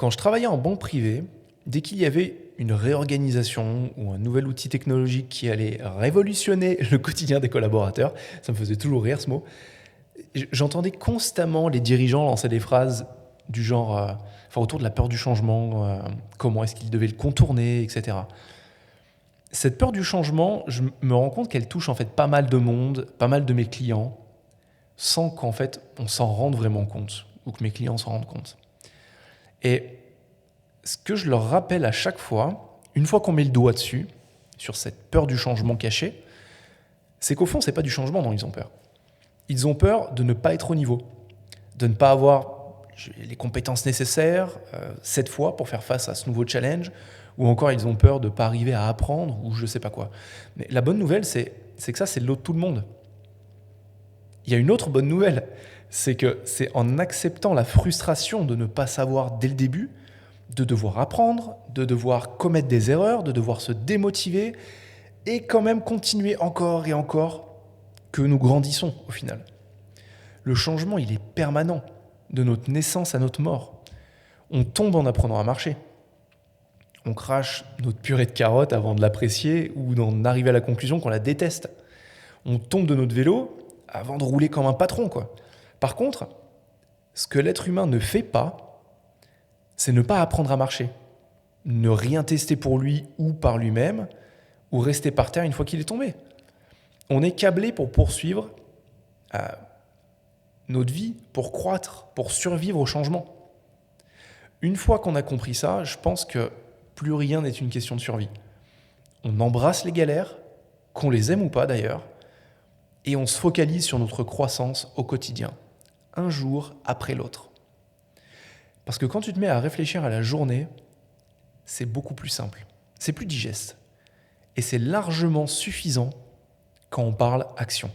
Quand je travaillais en banque privée, dès qu'il y avait une réorganisation ou un nouvel outil technologique qui allait révolutionner le quotidien des collaborateurs, ça me faisait toujours rire ce mot, j'entendais constamment les dirigeants lancer des phrases du genre, autour de la peur du changement, comment est-ce qu'ils devaient le contourner, etc. Cette peur du changement, je me rends compte qu'elle touche en fait pas mal de monde, pas mal de mes clients, sans qu'en fait on s'en rende vraiment compte, ou que mes clients s'en rendent compte. Et ce que je leur rappelle à chaque fois, une fois qu'on met le doigt dessus, sur cette peur du changement cachée, c'est qu'au fond, c'est pas du changement dont ils ont peur. Ils ont peur de ne pas être au niveau, de ne pas avoir les compétences nécessaires cette fois pour faire face à ce nouveau challenge, ou encore ils ont peur de ne pas arriver à apprendre, ou je sais pas quoi. Mais la bonne nouvelle, c'est que ça, c'est le lot de tout le monde. Il y a une autre bonne nouvelle, c'est que c'est en acceptant la frustration de ne pas savoir dès le début, de devoir apprendre, de devoir commettre des erreurs, de devoir se démotiver et quand même continuer encore et encore que nous grandissons au final. Le changement, il est permanent, de notre naissance à notre mort. On tombe en apprenant à marcher. On crache notre purée de carottes avant de l'apprécier ou d'en arriver à la conclusion qu'on la déteste. On tombe de notre vélo avant de rouler comme un patron, quoi. Par contre, ce que l'être humain ne fait pas, c'est ne pas apprendre à marcher. Ne rien tester pour lui ou par lui-même, ou rester par terre une fois qu'il est tombé. On est câblé pour poursuivre notre vie, pour croître, pour survivre au changement. Une fois qu'on a compris ça, je pense que plus rien n'est une question de survie. On embrasse les galères, qu'on les aime ou pas d'ailleurs, et on se focalise sur notre croissance au quotidien, un jour après l'autre. Parce que quand tu te mets à réfléchir à la journée, c'est beaucoup plus simple, c'est plus digeste, et c'est largement suffisant quand on parle action.